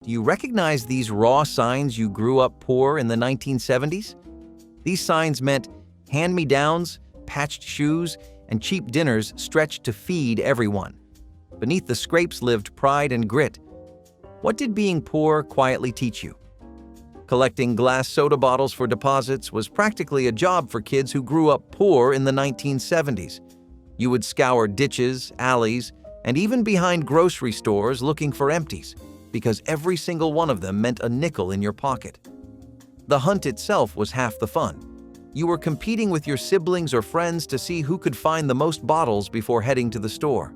Do you recognize these raw signs you grew up poor in the 1970s? These signs meant hand-me-downs, patched shoes, and cheap dinners stretched to feed everyone. Beneath the scrapes lived pride and grit. What did being poor quietly teach you? Collecting glass soda bottles for deposits was practically a job for kids who grew up poor in the 1970s. You would scour ditches, alleys, and even behind grocery stores looking for empties, because every single one of them meant a nickel in your pocket. The hunt itself was half the fun. You were competing with your siblings or friends to see who could find the most bottles before heading to the store.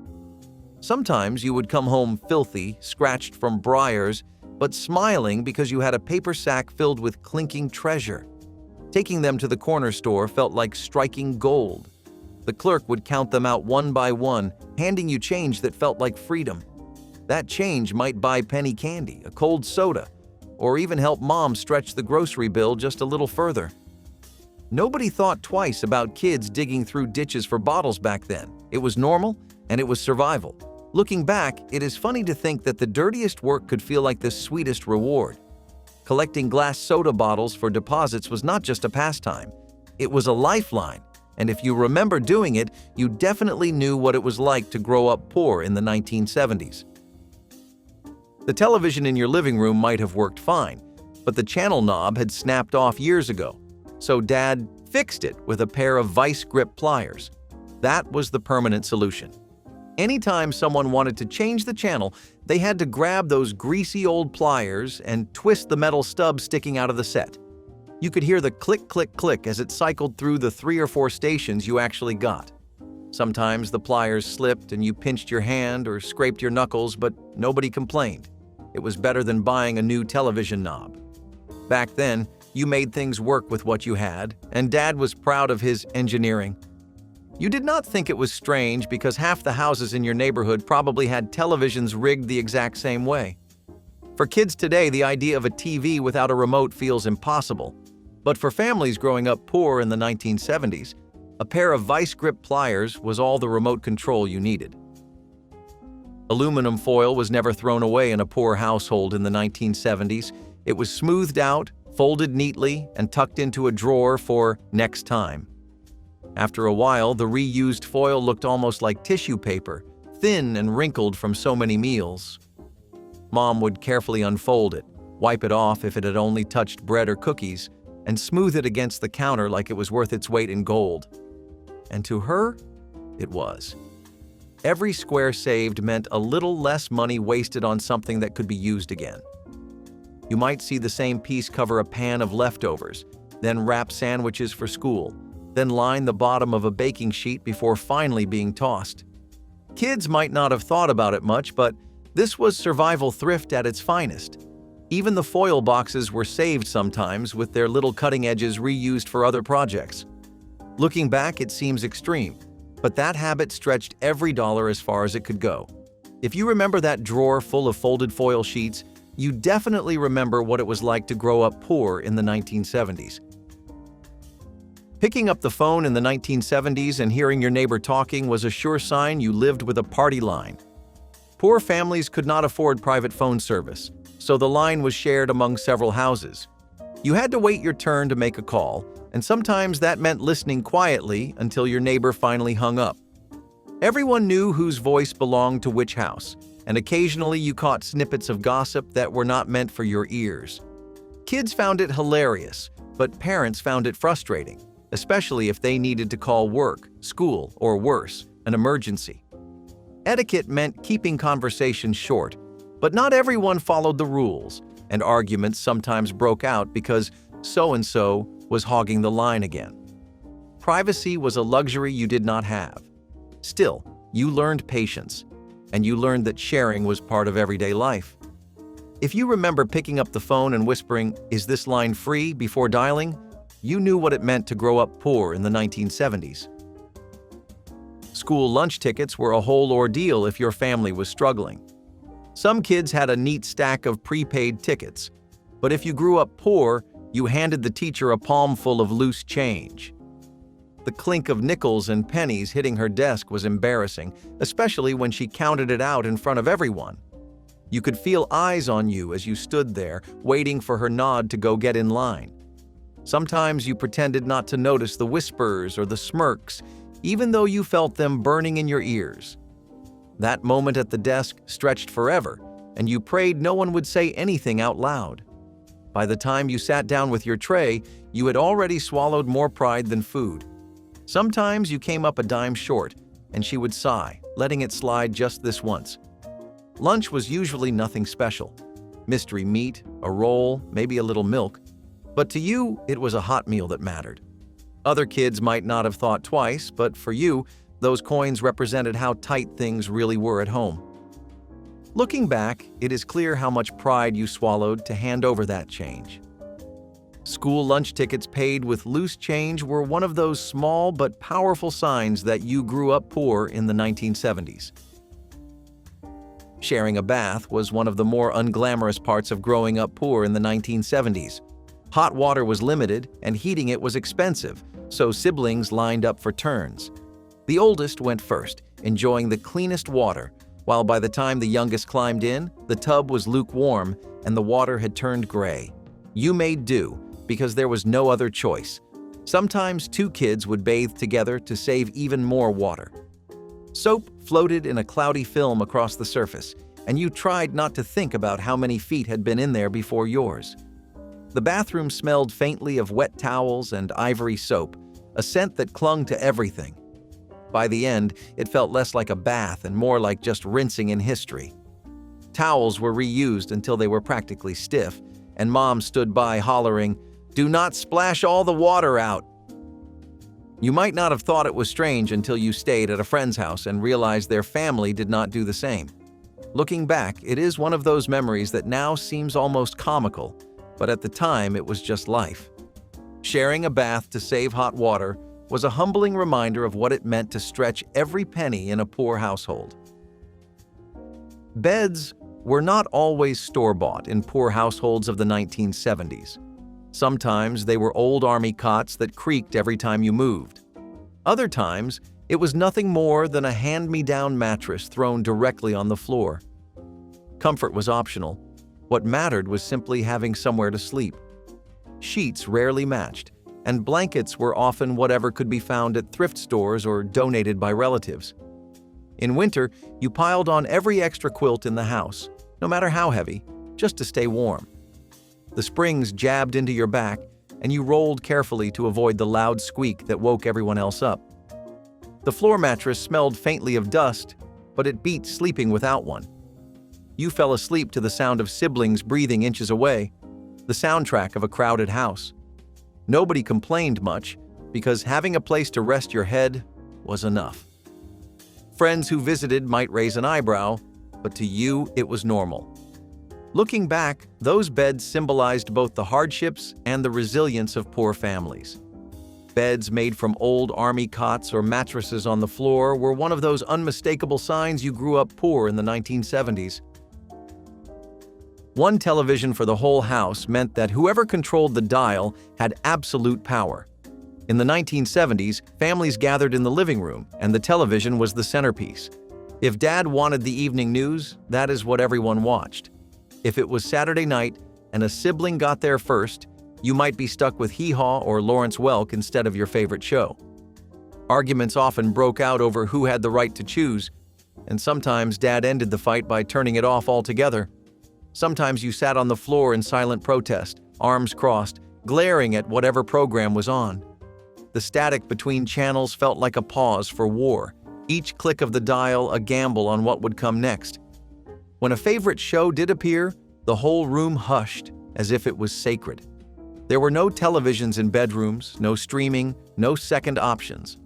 Sometimes you would come home filthy, scratched from briars, but smiling because you had a paper sack filled with clinking treasure. Taking them to the corner store felt like striking gold. The clerk would count them out one by one, handing you change that felt like freedom. That change might buy penny candy, a cold soda, or even help mom stretch the grocery bill just a little further. Nobody thought twice about kids digging through ditches for bottles back then. It was normal, and it was survival. Looking back, it is funny to think that the dirtiest work could feel like the sweetest reward. Collecting glass soda bottles for deposits was not just a pastime. It was a lifeline, and if you remember doing it, you definitely knew what it was like to grow up poor in the 1970s. The television in your living room might have worked fine, but the channel knob had snapped off years ago. So Dad fixed it with a pair of vice grip pliers. That was the permanent solution. Anytime someone wanted to change the channel, they had to grab those greasy old pliers and twist the metal stub sticking out of the set. You could hear the click, click, click as it cycled through the 3 or 4 stations you actually got. Sometimes the pliers slipped and you pinched your hand or scraped your knuckles, but nobody complained. It was better than buying a new television knob. Back then, you made things work with what you had, and Dad was proud of his engineering. You did not think it was strange because half the houses in your neighborhood probably had televisions rigged the exact same way. For kids today, the idea of a TV without a remote feels impossible. But for families growing up poor in the 1970s, a pair of vice grip pliers was all the remote control you needed. Aluminum foil was never thrown away in a poor household in the 1970s. It was smoothed out, folded neatly, and tucked into a drawer for next time. After a while, the reused foil looked almost like tissue paper, thin and wrinkled from so many meals. Mom would carefully unfold it, wipe it off if it had only touched bread or cookies, and smooth it against the counter like it was worth its weight in gold. And to her, it was. Every square saved meant a little less money wasted on something that could be used again. You might see the same piece cover a pan of leftovers, then wrap sandwiches for school, then line the bottom of a baking sheet before finally being tossed. Kids might not have thought about it much, but this was survival thrift at its finest. Even the foil boxes were saved sometimes, with their little cutting edges reused for other projects. Looking back, it seems extreme, but that habit stretched every dollar as far as it could go. If you remember that drawer full of folded foil sheets, you definitely remember what it was like to grow up poor in the 1970s. Picking up the phone in the 1970s and hearing your neighbor talking was a sure sign you lived with a party line. Poor families could not afford private phone service, so the line was shared among several houses. You had to wait your turn to make a call, and sometimes that meant listening quietly until your neighbor finally hung up. Everyone knew whose voice belonged to which house, and occasionally you caught snippets of gossip that were not meant for your ears. Kids found it hilarious, but parents found it frustrating, especially if they needed to call work, school, or worse, an emergency. Etiquette meant keeping conversations short, but not everyone followed the rules, and arguments sometimes broke out because so-and-so was hogging the line again. Privacy was a luxury you did not have. Still, you learned patience, and you learned that sharing was part of everyday life. If you remember picking up the phone and whispering, "Is this line free?" before dialing, you knew what it meant to grow up poor in the 1970s. School lunch tickets were a whole ordeal if your family was struggling. Some kids had a neat stack of prepaid tickets, but if you grew up poor, you handed the teacher a palmful of loose change. The clink of nickels and pennies hitting her desk was embarrassing, especially when she counted it out in front of everyone. You could feel eyes on you as you stood there, waiting for her nod to go get in line. Sometimes you pretended not to notice the whispers or the smirks, even though you felt them burning in your ears. That moment at the desk stretched forever, and you prayed no one would say anything out loud. By the time you sat down with your tray, you had already swallowed more pride than food. Sometimes you came up a dime short, and she would sigh, letting it slide just this once. Lunch was usually nothing special. Mystery meat, a roll, maybe a little milk. But to you, it was a hot meal that mattered. Other kids might not have thought twice, but for you, those coins represented how tight things really were at home. Looking back, it is clear how much pride you swallowed to hand over that change. School lunch tickets paid with loose change were one of those small but powerful signs that you grew up poor in the 1970s. Sharing a bath was one of the more unglamorous parts of growing up poor in the 1970s. Hot water was limited and heating it was expensive, so siblings lined up for turns. The oldest went first, enjoying the cleanest water, while by the time the youngest climbed in, the tub was lukewarm and the water had turned gray. You made do, because there was no other choice. Sometimes two kids would bathe together to save even more water. Soap floated in a cloudy film across the surface, and you tried not to think about how many feet had been in there before yours. The bathroom smelled faintly of wet towels and ivory soap, a scent that clung to everything. By the end, it felt less like a bath and more like just rinsing in history. Towels were reused until they were practically stiff, and Mom stood by hollering, "Do not splash all the water out!" You might not have thought it was strange until you stayed at a friend's house and realized their family did not do the same. Looking back, it is one of those memories that now seems almost comical, but at the time it was just life. Sharing a bath to save hot water was a humbling reminder of what it meant to stretch every penny in a poor household. Beds were not always store-bought in poor households of the 1970s. Sometimes they were old army cots that creaked every time you moved. Other times, it was nothing more than a hand-me-down mattress thrown directly on the floor. Comfort was optional. What mattered was simply having somewhere to sleep. Sheets rarely matched, and blankets were often whatever could be found at thrift stores or donated by relatives. In winter, you piled on every extra quilt in the house, no matter how heavy, just to stay warm. The springs jabbed into your back, and you rolled carefully to avoid the loud squeak that woke everyone else up. The floor mattress smelled faintly of dust, but it beat sleeping without one. You fell asleep to the sound of siblings breathing inches away, the soundtrack of a crowded house. Nobody complained much, because having a place to rest your head was enough. Friends who visited might raise an eyebrow, but to you it was normal. Looking back, those beds symbolized both the hardships and the resilience of poor families. Beds made from old army cots or mattresses on the floor were one of those unmistakable signs you grew up poor in the 1970s. One television for the whole house meant that whoever controlled the dial had absolute power. In the 1970s, families gathered in the living room, and the television was the centerpiece. If Dad wanted the evening news, that is what everyone watched. If it was Saturday night and a sibling got there first, you might be stuck with Hee Haw or Lawrence Welk instead of your favorite show. Arguments often broke out over who had the right to choose, and sometimes Dad ended the fight by turning it off altogether. Sometimes you sat on the floor in silent protest, arms crossed, glaring at whatever program was on. The static between channels felt like a pause for war, each click of the dial a gamble on what would come next. When a favorite show did appear, the whole room hushed, as if it was sacred. There were no televisions in bedrooms, no streaming, no second options.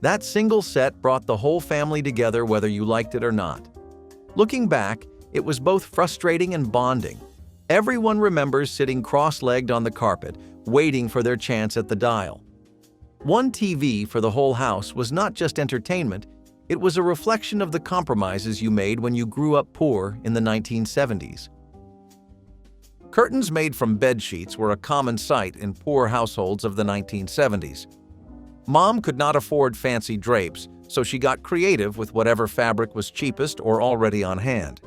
That single set brought the whole family together whether you liked it or not. Looking back, it was both frustrating and bonding. Everyone remembers sitting cross-legged on the carpet, waiting for their chance at the dial. One TV for the whole house was not just entertainment, it was a reflection of the compromises you made when you grew up poor in the 1970s. Curtains made from bed sheets were a common sight in poor households of the 1970s. Mom could not afford fancy drapes, so she got creative with whatever fabric was cheapest or already on hand.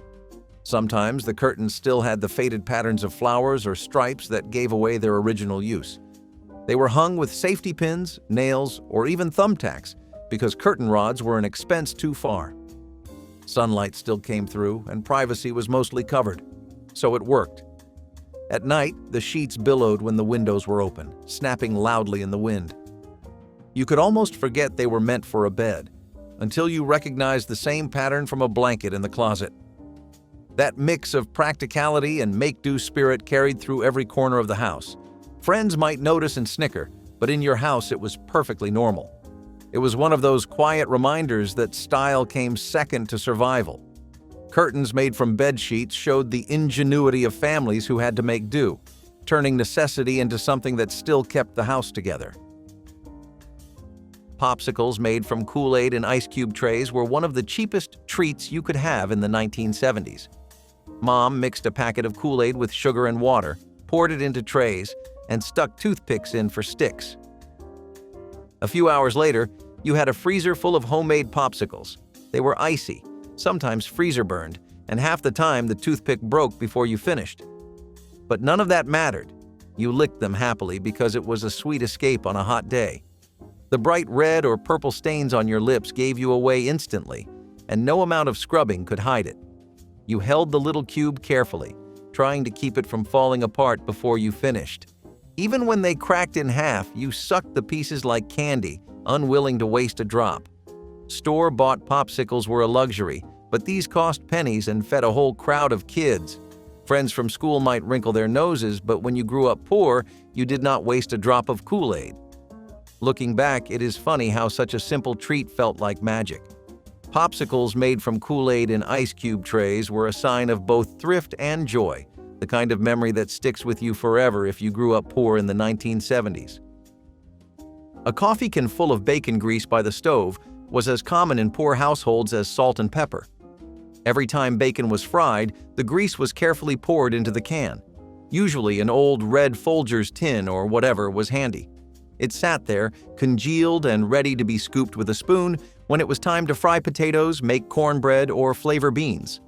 Sometimes the curtains still had the faded patterns of flowers or stripes that gave away their original use. They were hung with safety pins, nails, or even thumbtacks because curtain rods were an expense too far. Sunlight still came through and privacy was mostly covered, so it worked. At night, the sheets billowed when the windows were open, snapping loudly in the wind. You could almost forget they were meant for a bed, until you recognized the same pattern from a blanket in the closet. That mix of practicality and make-do spirit carried through every corner of the house. Friends might notice and snicker, but in your house it was perfectly normal. It was one of those quiet reminders that style came second to survival. Curtains made from bed sheets showed the ingenuity of families who had to make do, turning necessity into something that still kept the house together. Popsicles made from Kool-Aid and ice cube trays were one of the cheapest treats you could have in the 1970s. Mom mixed a packet of Kool-Aid with sugar and water, poured it into trays, and stuck toothpicks in for sticks. A few hours later, you had a freezer full of homemade popsicles. They were icy, sometimes freezer burned, and half the time the toothpick broke before you finished. But none of that mattered. You licked them happily because it was a sweet escape on a hot day. The bright red or purple stains on your lips gave you away instantly, and no amount of scrubbing could hide it. You held the little cube carefully, trying to keep it from falling apart before you finished. Even when they cracked in half, you sucked the pieces like candy, unwilling to waste a drop. Store-bought popsicles were a luxury, but these cost pennies and fed a whole crowd of kids. Friends from school might wrinkle their noses, but when you grew up poor, you did not waste a drop of Kool-Aid. Looking back, it is funny how such a simple treat felt like magic. Popsicles made from Kool-Aid in ice cube trays were a sign of both thrift and joy, the kind of memory that sticks with you forever if you grew up poor in the 1970s. A coffee can full of bacon grease by the stove was as common in poor households as salt and pepper. Every time bacon was fried, the grease was carefully poured into the can. Usually an old red Folgers tin or whatever was handy. It sat there, congealed and ready to be scooped with a spoon when it was time to fry potatoes, make cornbread, or flavor beans.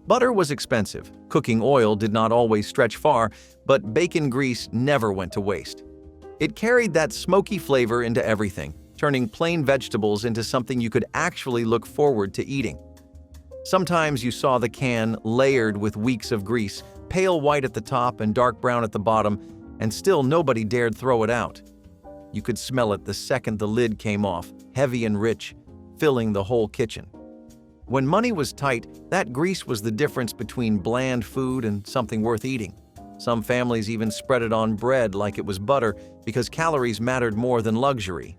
Butter was expensive, cooking oil did not always stretch far, but bacon grease never went to waste. It carried that smoky flavor into everything, turning plain vegetables into something you could actually look forward to eating. Sometimes you saw the can layered with weeks of grease, pale white at the top and dark brown at the bottom, and still nobody dared throw it out. You could smell it the second the lid came off, heavy and rich, filling the whole kitchen. When money was tight, that grease was the difference between bland food and something worth eating. Some families even spread it on bread like it was butter because calories mattered more than luxury.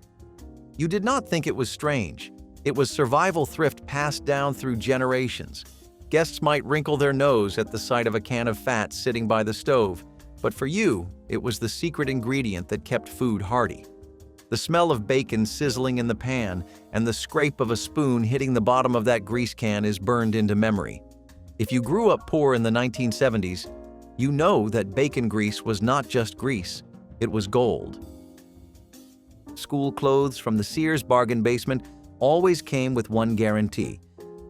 You did not think it was strange. It was survival thrift passed down through generations. Guests might wrinkle their nose at the sight of a can of fat sitting by the stove, but for you, it was the secret ingredient that kept food hearty. The smell of bacon sizzling in the pan and the scrape of a spoon hitting the bottom of that grease can is burned into memory. If you grew up poor in the 1970s, you know that bacon grease was not just grease, it was gold. School clothes from the Sears bargain basement always came with one guarantee.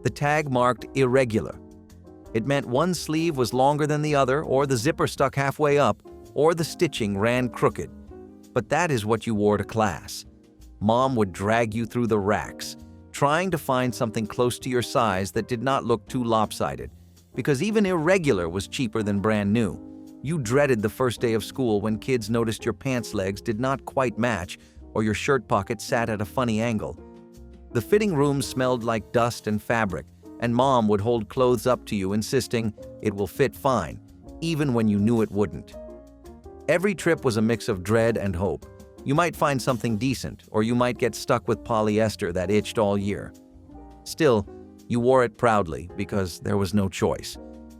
The tag marked irregular. It meant one sleeve was longer than the other, or the zipper stuck halfway up, or the stitching ran crooked. But that is what you wore to class. Mom would drag you through the racks, trying to find something close to your size that did not look too lopsided, because even irregular was cheaper than brand new. You dreaded the first day of school when kids noticed your pants legs did not quite match or your shirt pocket sat at a funny angle. The fitting rooms smelled like dust and fabric, and Mom would hold clothes up to you insisting it will fit fine, even when you knew it wouldn't. Every trip was a mix of dread and hope. You might find something decent, or you might get stuck with polyester that itched all year. Still, you wore it proudly because there was no choice.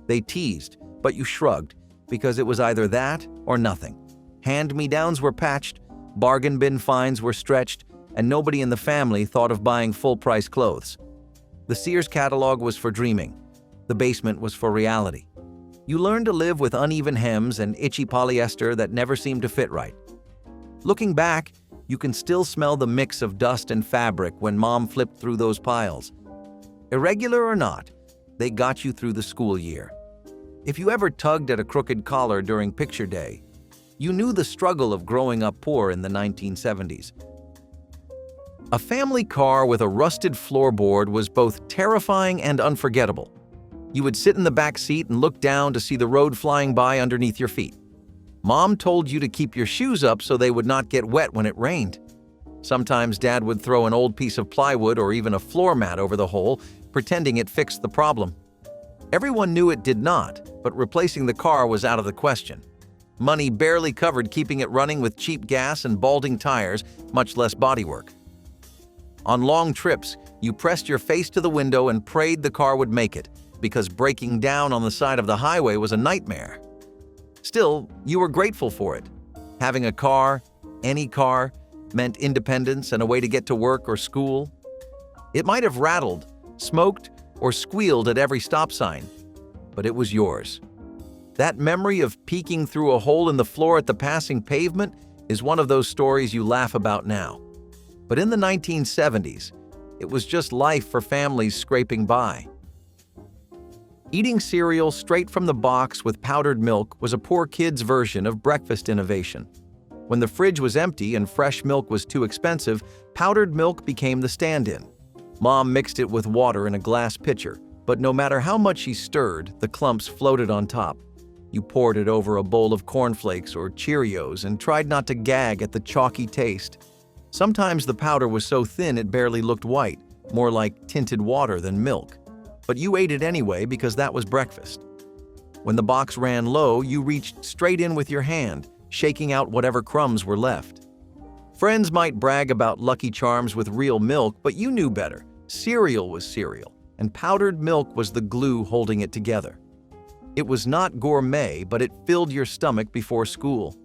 They teased, but you shrugged because it was either that or nothing. Hand-me-downs were patched, bargain bin finds were stretched, and nobody in the family thought of buying full-price clothes. The Sears catalog was for dreaming. The basement was for reality. You learned to live with uneven hems and itchy polyester that never seemed to fit right. Looking back, you can still smell the mix of dust and fabric when Mom flipped through those piles. Irregular or not, they got you through the school year. If you ever tugged at a crooked collar during picture day, you knew the struggle of growing up poor in the 1970s. A family car with a rusted floorboard was both terrifying and unforgettable. You would sit in the back seat and look down to see the road flying by underneath your feet. Mom told you to keep your shoes up so they would not get wet when it rained. Sometimes Dad would throw an old piece of plywood or even a floor mat over the hole, pretending it fixed the problem. Everyone knew it did not, but replacing the car was out of the question. Money barely covered keeping it running with cheap gas and balding tires, much less bodywork. On long trips, you pressed your face to the window and prayed the car would make it, because breaking down on the side of the highway was a nightmare. Still, you were grateful for it. Having a car, any car, meant independence and a way to get to work or school. It might have rattled, smoked, or squealed at every stop sign, but it was yours. That memory of peeking through a hole in the floor at the passing pavement is one of those stories you laugh about now. But in the 1970s, it was just life for families scraping by. Eating cereal straight from the box with powdered milk was a poor kid's version of breakfast innovation. When the fridge was empty and fresh milk was too expensive, powdered milk became the stand-in. Mom mixed it with water in a glass pitcher, but no matter how much she stirred, the clumps floated on top. You poured it over a bowl of cornflakes or Cheerios and tried not to gag at the chalky taste. Sometimes the powder was so thin it barely looked white, more like tinted water than milk. But you ate it anyway because that was breakfast. When the box ran low, you reached straight in with your hand, shaking out whatever crumbs were left. Friends might brag about Lucky Charms with real milk, but you knew better. Cereal was cereal, and powdered milk was the glue holding it together. It was not gourmet, but it filled your stomach before school.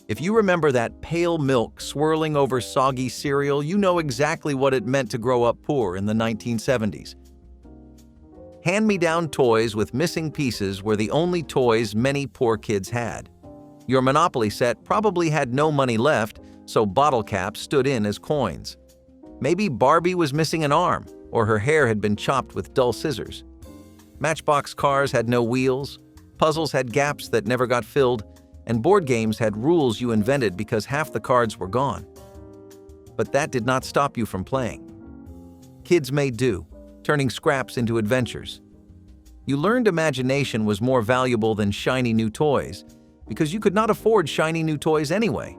If you remember that pale milk swirling over soggy cereal, you know exactly what it meant to grow up poor in the 1970s. Hand-me-down toys with missing pieces were the only toys many poor kids had. Your Monopoly set probably had no money left, so bottle caps stood in as coins. Maybe Barbie was missing an arm, or her hair had been chopped with dull scissors. Matchbox cars had no wheels, puzzles had gaps that never got filled, and board games had rules you invented because half the cards were gone. But that did not stop you from playing. Kids made do, turning scraps into adventures. You learned imagination was more valuable than shiny new toys, because you could not afford shiny new toys anyway.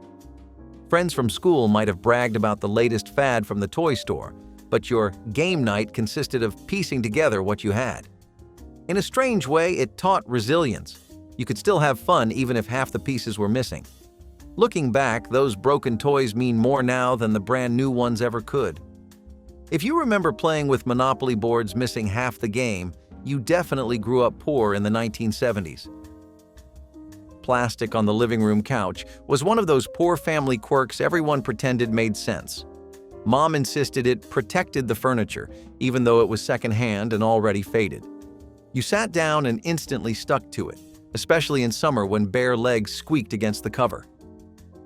Friends from school might have bragged about the latest fad from the toy store, but your game night consisted of piecing together what you had. In a strange way, it taught resilience. You could still have fun even if half the pieces were missing. Looking back, those broken toys mean more now than the brand new ones ever could. If you remember playing with Monopoly boards missing half the game, you definitely grew up poor in the 1970s. Plastic on the living room couch was one of those poor family quirks everyone pretended made sense. Mom insisted it protected the furniture, even though it was secondhand and already faded. You sat down and instantly stuck to it, especially in summer when bare legs squeaked against the cover.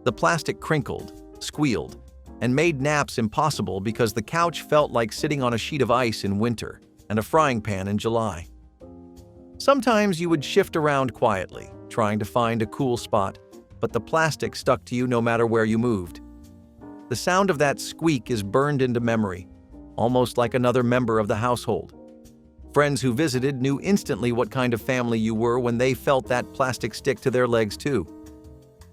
The plastic crinkled, squealed, and made naps impossible because the couch felt like sitting on a sheet of ice in winter and a frying pan in July. Sometimes you would shift around quietly, trying to find a cool spot, but the plastic stuck to you no matter where you moved. The sound of that squeak is burned into memory, almost like another member of the household. Friends who visited knew instantly what kind of family you were when they felt that plastic stick to their legs too.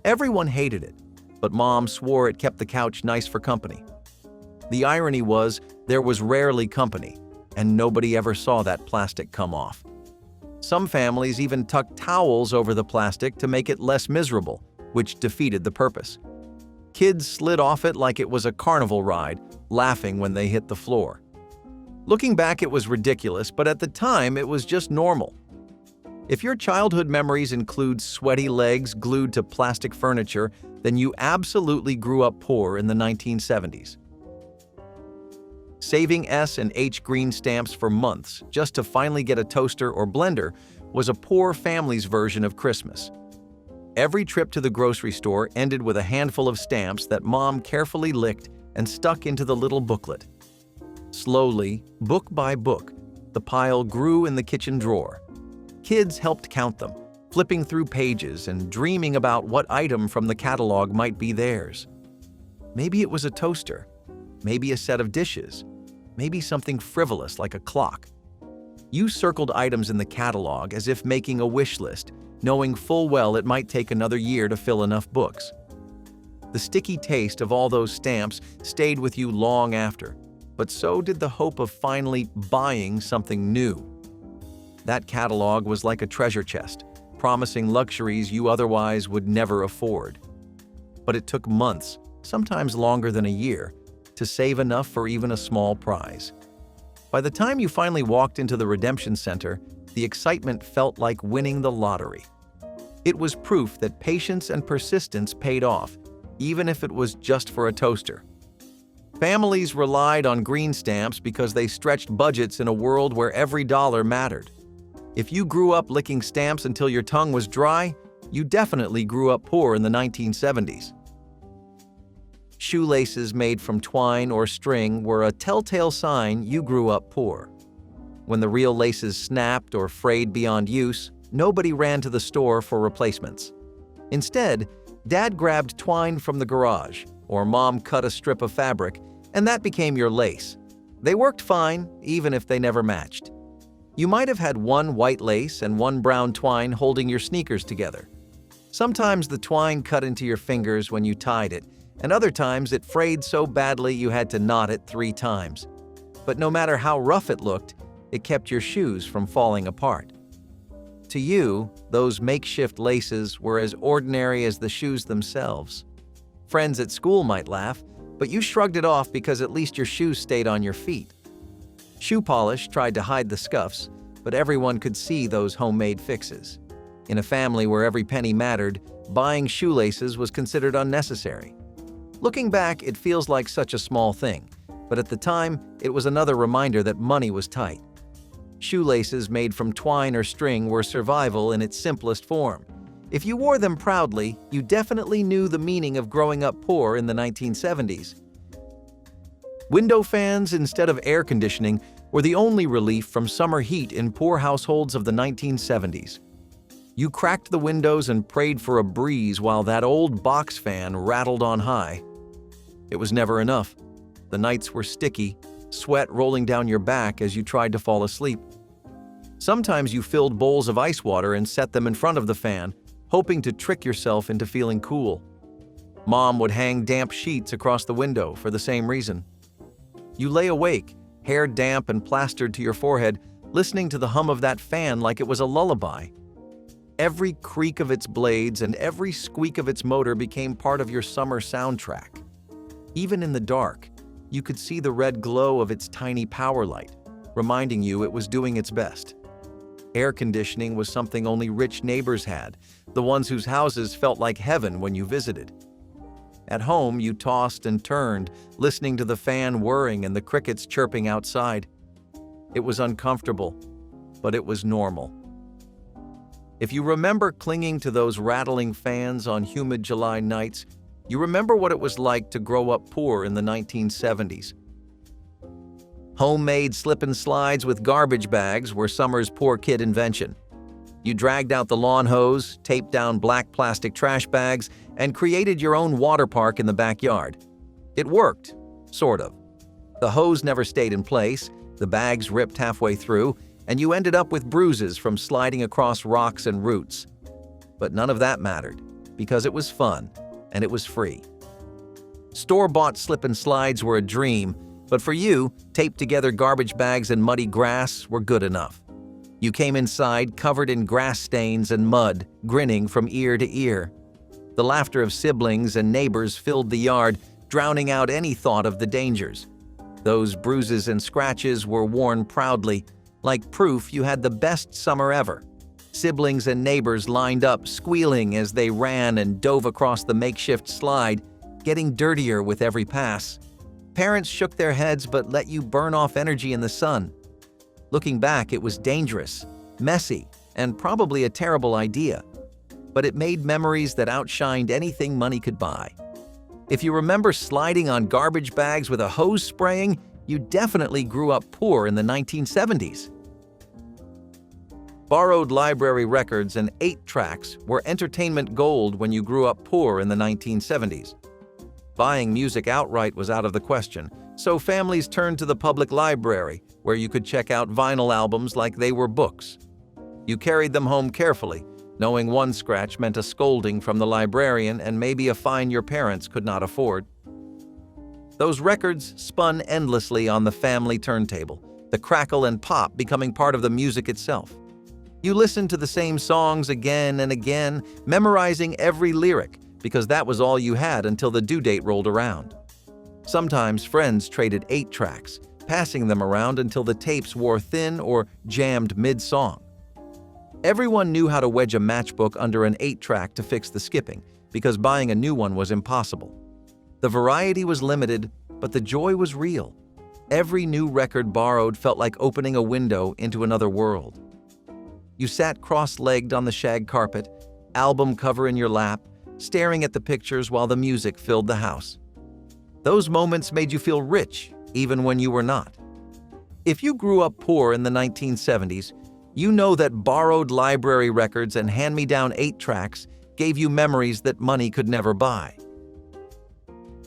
Everyone hated it, but Mom swore it kept the couch nice for company. The irony was, there was rarely company, and nobody ever saw that plastic come off. Some families even tucked towels over the plastic to make it less miserable, which defeated the purpose. Kids slid off it like it was a carnival ride, laughing when they hit the floor. Looking back, it was ridiculous, but at the time, it was just normal. If your childhood memories include sweaty legs glued to plastic furniture, then you absolutely grew up poor in the 1970s. Saving S and H green stamps for months just to finally get a toaster or blender was a poor family's version of Christmas. Every trip to the grocery store ended with a handful of stamps that Mom carefully licked and stuck into the little booklet. Slowly, book by book, the pile grew in the kitchen drawer. Kids helped count them, flipping through pages and dreaming about what item from the catalog might be theirs. Maybe it was a toaster, maybe a set of dishes, maybe something frivolous like a clock. You circled items in the catalog as if making a wish list, knowing full well it might take another year to fill enough books. The sticky taste of all those stamps stayed with you long after, but so did the hope of finally buying something new. That catalog was like a treasure chest, promising luxuries you otherwise would never afford. But it took months, sometimes longer than a year, to save enough for even a small prize. By the time you finally walked into the redemption center, the excitement felt like winning the lottery. It was proof that patience and persistence paid off, even if it was just for a toaster. Families relied on green stamps because they stretched budgets in a world where every dollar mattered. If you grew up licking stamps until your tongue was dry, you definitely grew up poor in the 1970s. Shoelaces made from twine or string were a telltale sign you grew up poor. When the real laces snapped or frayed beyond use, nobody ran to the store for replacements. Instead, Dad grabbed twine from the garage, or Mom cut a strip of fabric, and that became your lace. They worked fine, even if they never matched. You might have had one white lace and one brown twine holding your sneakers together. Sometimes the twine cut into your fingers when you tied it, and other times it frayed so badly you had to knot it 3 times. But no matter how rough it looked, it kept your shoes from falling apart. To you, those makeshift laces were as ordinary as the shoes themselves. Friends at school might laugh, but you shrugged it off because at least your shoes stayed on your feet. Shoe polish tried to hide the scuffs, but everyone could see those homemade fixes. In a family where every penny mattered, buying shoelaces was considered unnecessary. Looking back, it feels like such a small thing, but at the time, it was another reminder that money was tight. Shoelaces made from twine or string were survival in its simplest form. If you wore them proudly, you definitely knew the meaning of growing up poor in the 1970s. Window fans instead of air conditioning were the only relief from summer heat in poor households of the 1970s. You cracked the windows and prayed for a breeze while that old box fan rattled on high. It was never enough. The nights were sticky, sweat rolling down your back as you tried to fall asleep. Sometimes you filled bowls of ice water and set them in front of the fan, hoping to trick yourself into feeling cool. Mom would hang damp sheets across the window for the same reason. You lay awake, hair damp and plastered to your forehead, listening to the hum of that fan like it was a lullaby. Every creak of its blades and every squeak of its motor became part of your summer soundtrack. Even in the dark, you could see the red glow of its tiny power light, reminding you it was doing its best. Air conditioning was something only rich neighbors had, the ones whose houses felt like heaven when you visited. At home, you tossed and turned, listening to the fan whirring and the crickets chirping outside. It was uncomfortable, but it was normal. If you remember clinging to those rattling fans on humid July nights, you remember what it was like to grow up poor in the 1970s. Homemade slip and slides with garbage bags were summer's poor kid invention. You dragged out the lawn hose, taped down black plastic trash bags, and created your own water park in the backyard. It worked, sort of. The hose never stayed in place, the bags ripped halfway through, and you ended up with bruises from sliding across rocks and roots. But none of that mattered, because it was fun, and it was free. Store-bought slip and slides were a dream, but for you, taped-together garbage bags and muddy grass were good enough. You came inside covered in grass stains and mud, grinning from ear to ear. The laughter of siblings and neighbors filled the yard, drowning out any thought of the dangers. Those bruises and scratches were worn proudly, like proof you had the best summer ever. Siblings and neighbors lined up, squealing as they ran and dove across the makeshift slide, getting dirtier with every pass. Parents shook their heads but let you burn off energy in the sun. Looking back, it was dangerous, messy, and probably a terrible idea. But it made memories that outshined anything money could buy. If you remember sliding on garbage bags with a hose spraying, you definitely grew up poor in the 1970s. Borrowed library records and 8-tracks were entertainment gold when you grew up poor in the 1970s. Buying music outright was out of the question, so families turned to the public library, where you could check out vinyl albums like they were books. You carried them home carefully, knowing one scratch meant a scolding from the librarian and maybe a fine your parents could not afford. Those records spun endlessly on the family turntable, the crackle and pop becoming part of the music itself. You listened to the same songs again and again, memorizing every lyric, because that was all you had until the due date rolled around. Sometimes friends traded 8-tracks, passing them around until the tapes wore thin or jammed mid-song. Everyone knew how to wedge a matchbook under an 8-track to fix the skipping, because buying a new one was impossible. The variety was limited, but the joy was real. Every new record borrowed felt like opening a window into another world. You sat cross-legged on the shag carpet, album cover in your lap, staring at the pictures while the music filled the house. Those moments made you feel rich, even when you were not. If you grew up poor in the 1970s, you know that borrowed library records and hand-me-down 8-tracks gave you memories that money could never buy.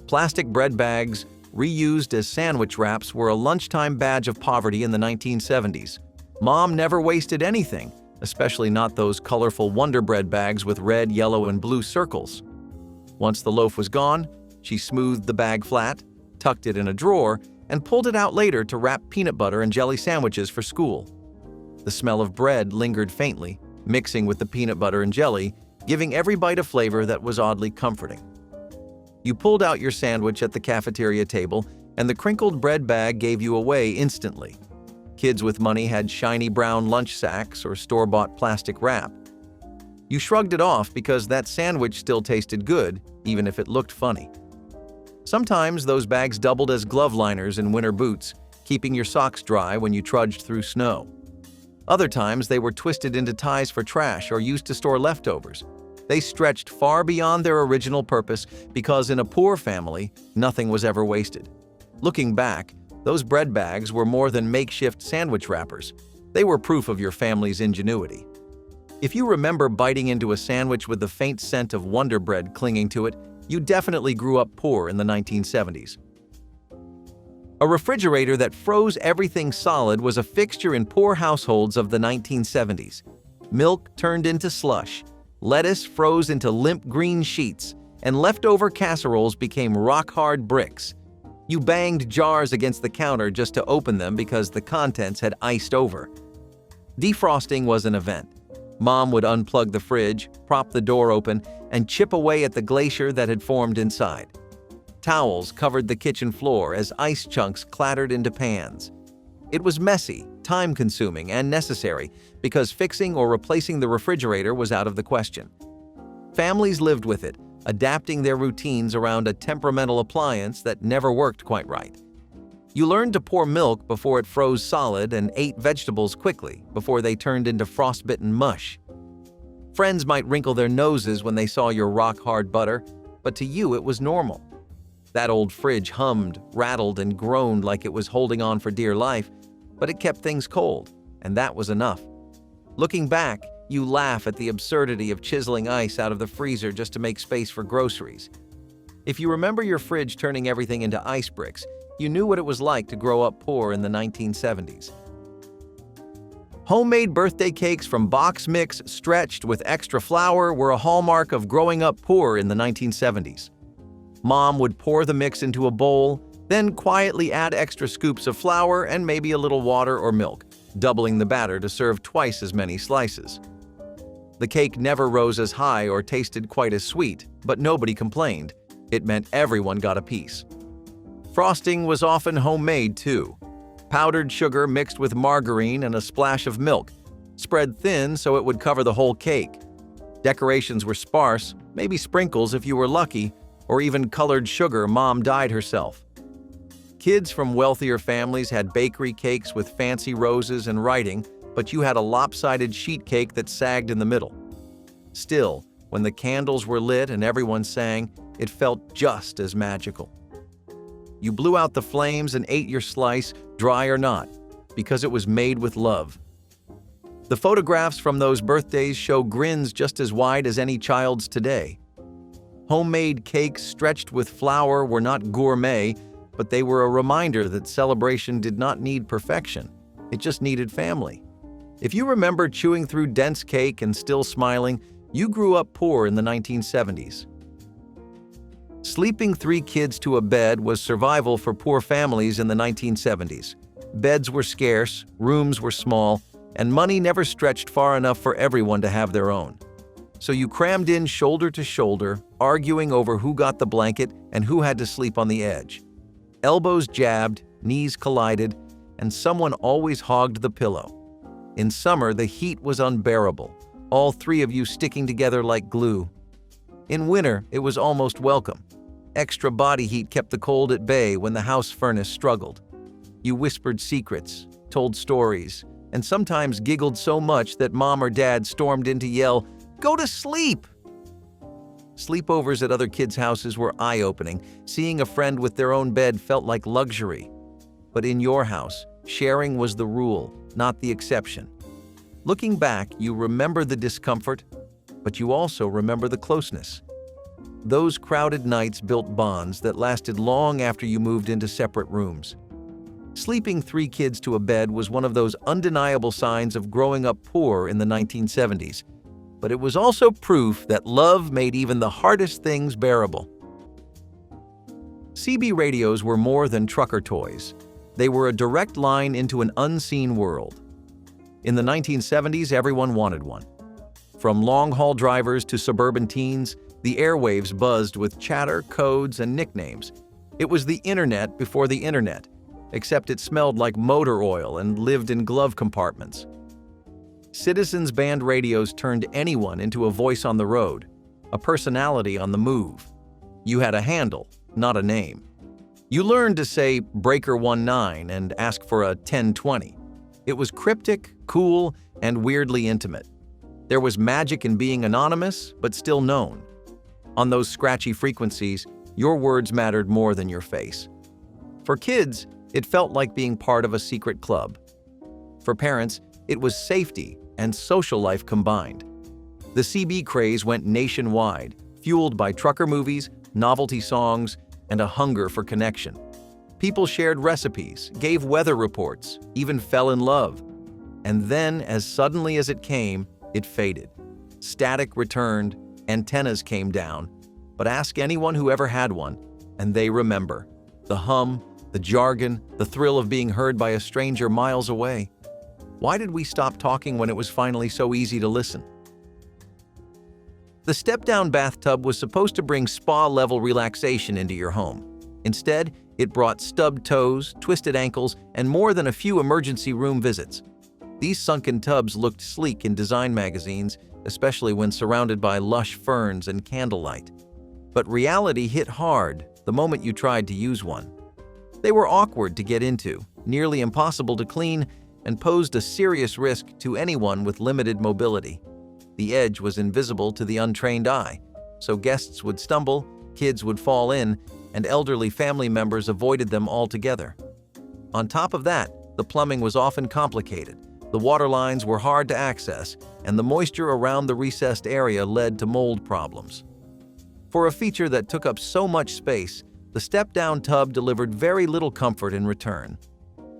Plastic bread bags, reused as sandwich wraps, were a lunchtime badge of poverty in the 1970s. Mom never wasted anything, especially not those colorful Wonder Bread bags with red, yellow, and blue circles. Once the loaf was gone, she smoothed the bag flat, tucked it in a drawer, and pulled it out later to wrap peanut butter and jelly sandwiches for school. The smell of bread lingered faintly, mixing with the peanut butter and jelly, giving every bite a flavor that was oddly comforting. You pulled out your sandwich at the cafeteria table, and the crinkled bread bag gave you away instantly. Kids with money had shiny brown lunch sacks or store-bought plastic wrap. You shrugged it off because that sandwich still tasted good, even if it looked funny. Sometimes those bags doubled as glove liners in winter boots, keeping your socks dry when you trudged through snow. Other times they were twisted into ties for trash or used to store leftovers. They stretched far beyond their original purpose because in a poor family, nothing was ever wasted. Looking back, those bread bags were more than makeshift sandwich wrappers. They were proof of your family's ingenuity. If you remember biting into a sandwich with the faint scent of Wonder Bread clinging to it, you definitely grew up poor in the 1970s. A refrigerator that froze everything solid was a fixture in poor households of the 1970s. Milk turned into slush, lettuce froze into limp green sheets, and leftover casseroles became rock-hard bricks. You banged jars against the counter just to open them because the contents had iced over. Defrosting was an event. Mom would unplug the fridge, prop the door open, and chip away at the glacier that had formed inside. Towels covered the kitchen floor as ice chunks clattered into pans. It was messy, time-consuming, and necessary because fixing or replacing the refrigerator was out of the question. Families lived with it, adapting their routines around a temperamental appliance that never worked quite right. You learned to pour milk before it froze solid and ate vegetables quickly before they turned into frostbitten mush. Friends might wrinkle their noses when they saw your rock-hard butter, but to you it was normal. That old fridge hummed, rattled, and groaned like it was holding on for dear life, but it kept things cold, and that was enough. Looking back, you laugh at the absurdity of chiseling ice out of the freezer just to make space for groceries. If you remember your fridge turning everything into ice bricks, you knew what it was like to grow up poor in the 1970s. Homemade birthday cakes from box mix stretched with extra flour were a hallmark of growing up poor in the 1970s. Mom would pour the mix into a bowl, then quietly add extra scoops of flour and maybe a little water or milk, doubling the batter to serve twice as many slices. The cake never rose as high or tasted quite as sweet, but nobody complained. It meant everyone got a piece. Frosting was often homemade too. Powdered sugar mixed with margarine and a splash of milk, spread thin so it would cover the whole cake. Decorations were sparse, maybe sprinkles if you were lucky, or even colored sugar Mom dyed herself. Kids from wealthier families had bakery cakes with fancy roses and writing, but you had a lopsided sheet cake that sagged in the middle. Still, when the candles were lit and everyone sang, it felt just as magical. You blew out the flames and ate your slice, dry or not, because it was made with love. The photographs from those birthdays show grins just as wide as any child's today. Homemade cakes stretched with flour were not gourmet, but they were a reminder that celebration did not need perfection. It just needed family. If you remember chewing through dense cake and still smiling, you grew up poor in the 1970s. Sleeping 3 kids to a bed was survival for poor families in the 1970s. Beds were scarce, rooms were small, and money never stretched far enough for everyone to have their own. So you crammed in shoulder to shoulder, arguing over who got the blanket and who had to sleep on the edge. Elbows jabbed, knees collided, and someone always hogged the pillow. In summer, the heat was unbearable, all 3 of you sticking together like glue. In winter, it was almost welcome. Extra body heat kept the cold at bay when the house furnace struggled. You whispered secrets, told stories, and sometimes giggled so much that mom or dad stormed in to yell, "Go to sleep!" Sleepovers at other kids' houses were eye-opening. Seeing a friend with their own bed felt like luxury. But in your house, sharing was the rule, not the exception. Looking back, you remember the discomfort, but you also remember the closeness. Those crowded nights built bonds that lasted long after you moved into separate rooms. Sleeping 3 kids to a bed was one of those undeniable signs of growing up poor in the 1970s, but it was also proof that love made even the hardest things bearable. CB radios were more than trucker toys. They were a direct line into an unseen world. In the 1970s, everyone wanted one. From long-haul drivers to suburban teens, the airwaves buzzed with chatter, codes, and nicknames. It was the internet before the internet, except it smelled like motor oil and lived in glove compartments. Citizens band radios turned anyone into a voice on the road, a personality on the move. You had a handle, not a name. You learned to say Breaker 19 and ask for a 1020. It was cryptic, cool, and weirdly intimate. There was magic in being anonymous, but still known. On those scratchy frequencies, your words mattered more than your face. For kids, it felt like being part of a secret club. For parents, it was safety and social life combined. The CB craze went nationwide, fueled by trucker movies, novelty songs, and a hunger for connection. People shared recipes, gave weather reports, even fell in love. And then, as suddenly as it came, it faded. Static returned, antennas came down. But ask anyone who ever had one, and they remember. The hum, the jargon, the thrill of being heard by a stranger miles away. Why did we stop talking when it was finally so easy to listen? The step-down bathtub was supposed to bring spa-level relaxation into your home. Instead, it brought stubbed toes, twisted ankles, and more than a few emergency room visits. These sunken tubs looked sleek in design magazines, especially when surrounded by lush ferns and candlelight. But reality hit hard the moment you tried to use one. They were awkward to get into, nearly impossible to clean, and posed a serious risk to anyone with limited mobility. The edge was invisible to the untrained eye, so guests would stumble, kids would fall in, and elderly family members avoided them altogether. On top of that, the plumbing was often complicated. The water lines were hard to access, and the moisture around the recessed area led to mold problems. For a feature that took up so much space, the step-down tub delivered very little comfort in return.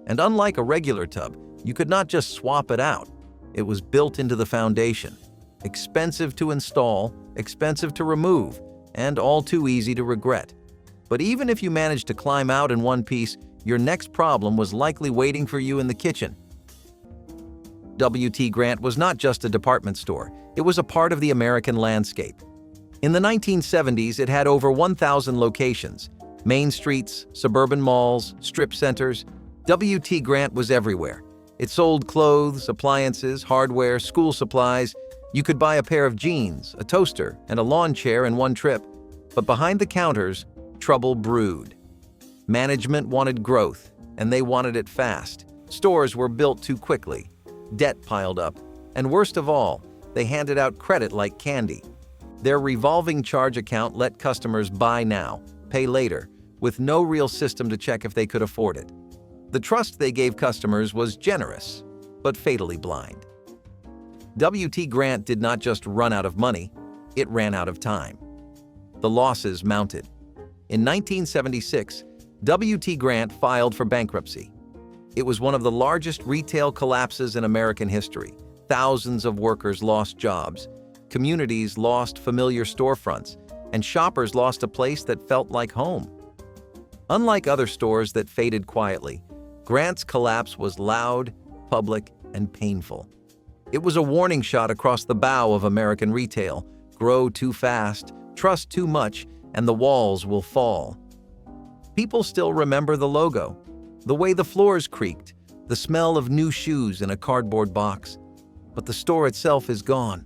And unlike a regular tub, you could not just swap it out. It was built into the foundation. Expensive to install, expensive to remove, and all too easy to regret. But even if you managed to climb out in one piece, your next problem was likely waiting for you in the kitchen. W.T. Grant was not just a department store, it was a part of the American landscape. In the 1970s, it had over 1,000 locations. Main streets, suburban malls, strip centers. W.T. Grant was everywhere. It sold clothes, appliances, hardware, school supplies. You could buy a pair of jeans, a toaster, and a lawn chair in one trip. But behind the counters, trouble brewed. Management wanted growth, and they wanted it fast. Stores were built too quickly. Debt piled up. And worst of all, they handed out credit like candy. Their revolving charge account let customers buy now, pay later, with no real system to check if they could afford it. The trust they gave customers was generous, but fatally blind. W.T. Grant did not just run out of money, it ran out of time. The losses mounted. In 1976, W.T. Grant filed for bankruptcy. It was one of the largest retail collapses in American history. Thousands of workers lost jobs, communities lost familiar storefronts, and shoppers lost a place that felt like home. Unlike other stores that faded quietly, Grant's collapse was loud, public, and painful. It was a warning shot across the bow of American retail. Grow too fast, trust too much, and the walls will fall. People still remember the logo, the way the floors creaked, the smell of new shoes in a cardboard box. But the store itself is gone.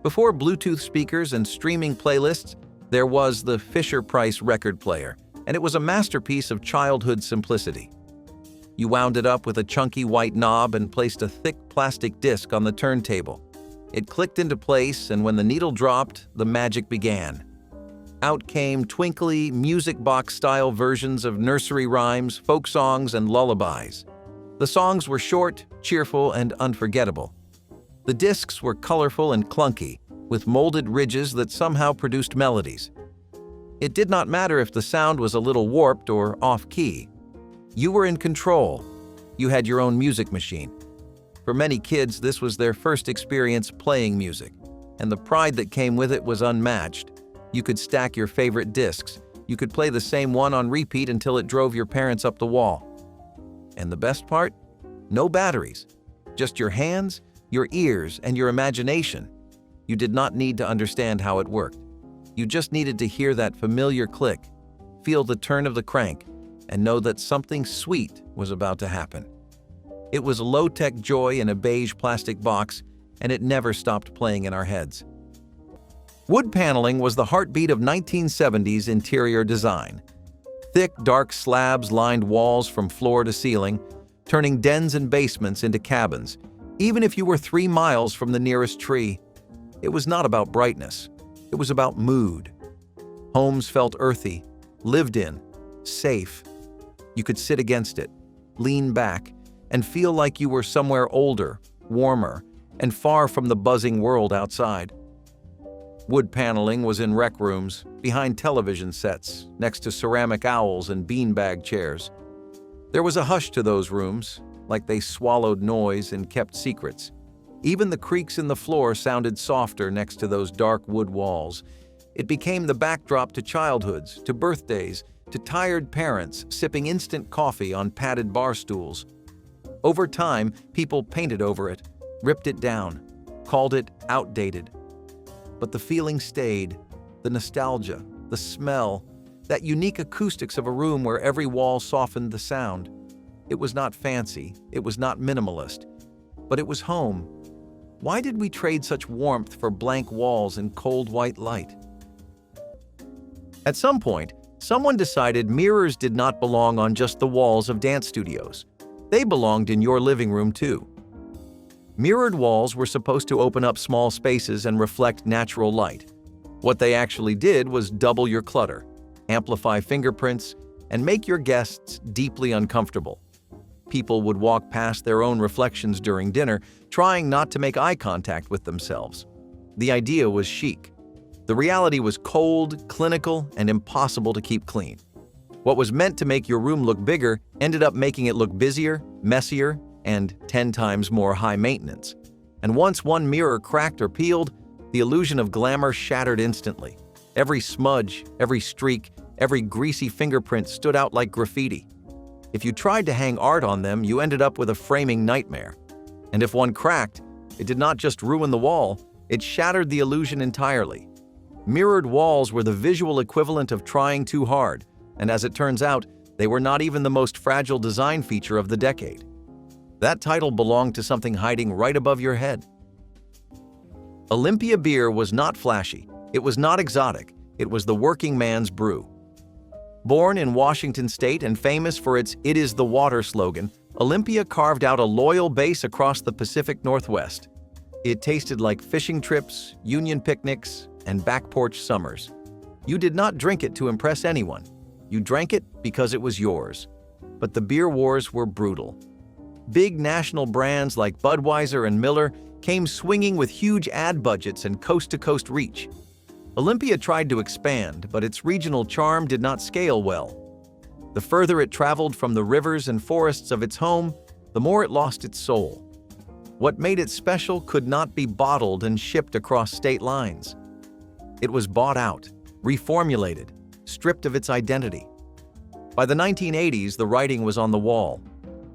Before Bluetooth speakers and streaming playlists, there was the Fisher-Price record player, and it was a masterpiece of childhood simplicity. You wound it up with a chunky white knob and placed a thick plastic disc on the turntable. It clicked into place, and when the needle dropped, the magic began. Out came twinkly, music box-style versions of nursery rhymes, folk songs, and lullabies. The songs were short, cheerful, and unforgettable. The discs were colorful and clunky, with molded ridges that somehow produced melodies. It did not matter if the sound was a little warped or off-key. You were in control. You had your own music machine. For many kids, this was their first experience playing music, and the pride that came with it was unmatched. You could stack your favorite discs. You could play the same one on repeat until it drove your parents up the wall. And the best part? No batteries. Just your hands, your ears, and your imagination. You did not need to understand how it worked. You just needed to hear that familiar click, feel the turn of the crank, and know that something sweet was about to happen. It was low-tech joy in a beige plastic box, and it never stopped playing in our heads. Wood paneling was the heartbeat of 1970s interior design. Thick, dark slabs lined walls from floor to ceiling, turning dens and basements into cabins, even if you were 3 miles from the nearest tree. It was not about brightness. It was about mood. Homes felt earthy, lived in, safe. You could sit against it, lean back, and feel like you were somewhere older, warmer, and far from the buzzing world outside. Wood paneling was in rec rooms, behind television sets, next to ceramic owls and beanbag chairs. There was a hush to those rooms, like they swallowed noise and kept secrets. Even the creaks in the floor sounded softer next to those dark wood walls. It became the backdrop to childhoods, to birthdays, to tired parents sipping instant coffee on padded bar stools. Over time, people painted over it, ripped it down, called it outdated. But the feeling stayed, the nostalgia, the smell, that unique acoustics of a room where every wall softened the sound. It was not fancy, it was not minimalist, but it was home. Why did we trade such warmth for blank walls and cold white light? At some point, someone decided mirrors did not belong on just the walls of dance studios. They belonged in your living room too. Mirrored walls were supposed to open up small spaces and reflect natural light. What they actually did was double your clutter, amplify fingerprints, and make your guests deeply uncomfortable. People would walk past their own reflections during dinner, trying not to make eye contact with themselves. The idea was chic. The reality was cold, clinical, and impossible to keep clean. What was meant to make your room look bigger ended up making it look busier, messier, and 10 times more high maintenance. And once one mirror cracked or peeled, the illusion of glamour shattered instantly. Every smudge, every streak, every greasy fingerprint stood out like graffiti. If you tried to hang art on them, you ended up with a framing nightmare. And if one cracked, it did not just ruin the wall, it shattered the illusion entirely. Mirrored walls were the visual equivalent of trying too hard, and as it turns out, they were not even the most fragile design feature of the decade. That title belonged to something hiding right above your head. Olympia beer was not flashy, it was not exotic, it was the working man's brew. Born in Washington State and famous for its "It is the water" slogan, Olympia carved out a loyal base across the Pacific Northwest. It tasted like fishing trips, union picnics, and back porch summers. You did not drink it to impress anyone. You drank it because it was yours. But the beer wars were brutal. Big national brands like Budweiser and Miller came swinging with huge ad budgets and coast-to-coast reach. Olympia tried to expand, but its regional charm did not scale well. The further it traveled from the rivers and forests of its home, the more it lost its soul. What made it special could not be bottled and shipped across state lines. It was bought out, reformulated, stripped of its identity. By the 1980s, the writing was on the wall.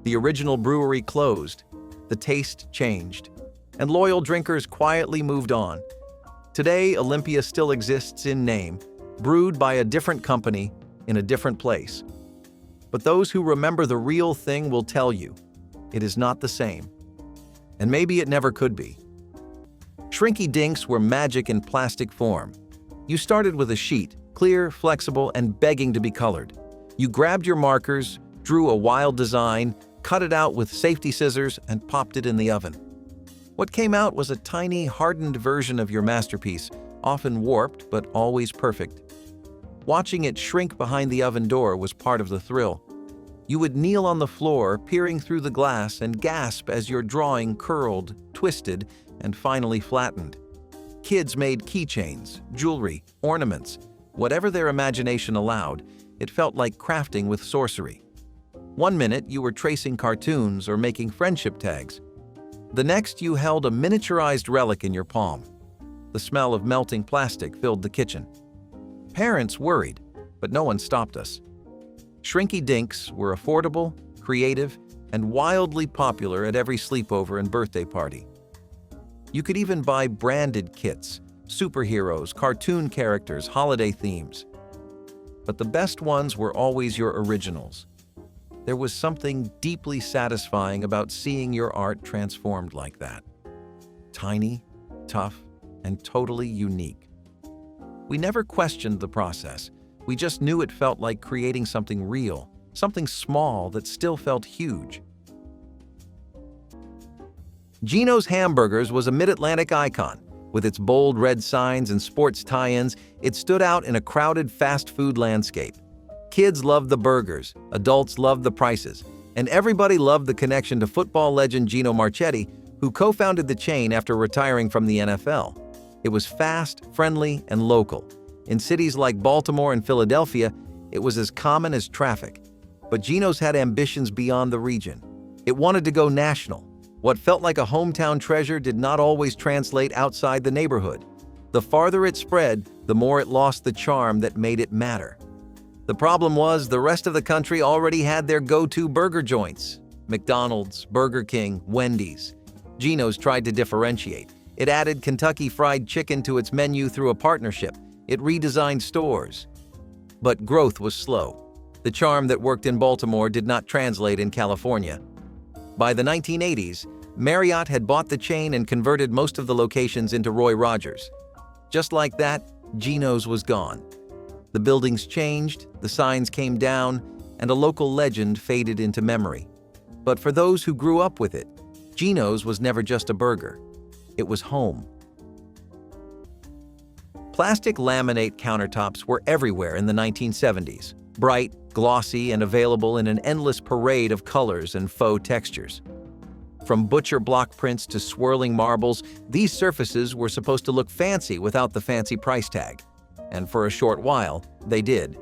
The original brewery closed, the taste changed, and loyal drinkers quietly moved on. Today, Olympia still exists in name, brewed by a different company in a different place. But those who remember the real thing will tell you, it is not the same. And maybe it never could be. Shrinky dinks were magic in plastic form. You started with a sheet, clear, flexible, and begging to be colored. You grabbed your markers, drew a wild design, cut it out with safety scissors, and popped it in the oven. What came out was a tiny, hardened version of your masterpiece, often warped but always perfect. Watching it shrink behind the oven door was part of the thrill. You would kneel on the floor, peering through the glass, and gasp as your drawing curled, twisted, and finally flattened. Kids made keychains, jewelry, ornaments. Whatever their imagination allowed, it felt like crafting with sorcery. One minute you were tracing cartoons or making friendship tags. The next you held a miniaturized relic in your palm. The smell of melting plastic filled the kitchen. Parents worried, but no one stopped us. Shrinky dinks were affordable, creative, and wildly popular at every sleepover and birthday party. You could even buy branded kits, superheroes, cartoon characters, holiday themes. But the best ones were always your originals. There was something deeply satisfying about seeing your art transformed like that. Tiny, tough, and totally unique. We never questioned the process. We just knew it felt like creating something real, something small that still felt huge. Geno's Hamburgers was a mid-Atlantic icon. With its bold red signs and sports tie-ins, it stood out in a crowded fast food landscape. Kids loved the burgers, adults loved the prices, and everybody loved the connection to football legend Gino Marchetti, who co-founded the chain after retiring from the NFL. It was fast, friendly, and local. In cities like Baltimore and Philadelphia, it was as common as traffic. But Geno's had ambitions beyond the region. It wanted to go national. What felt like a hometown treasure did not always translate outside the neighborhood. The farther it spread, the more it lost the charm that made it matter. The problem was the rest of the country already had their go-to burger joints. McDonald's, Burger King, Wendy's. Geno's tried to differentiate. It added Kentucky Fried Chicken to its menu through a partnership. It redesigned stores. But growth was slow. The charm that worked in Baltimore did not translate in California. By the 1980s, Marriott had bought the chain and converted most of the locations into Roy Rogers. Just like that, Geno's was gone. The buildings changed, the signs came down, and a local legend faded into memory. But for those who grew up with it, Geno's was never just a burger. It was home. Plastic laminate countertops were everywhere in the 1970s, bright, glossy, and available in an endless parade of colors and faux textures. From butcher block prints to swirling marbles, these surfaces were supposed to look fancy without the fancy price tag. And for a short while, they did.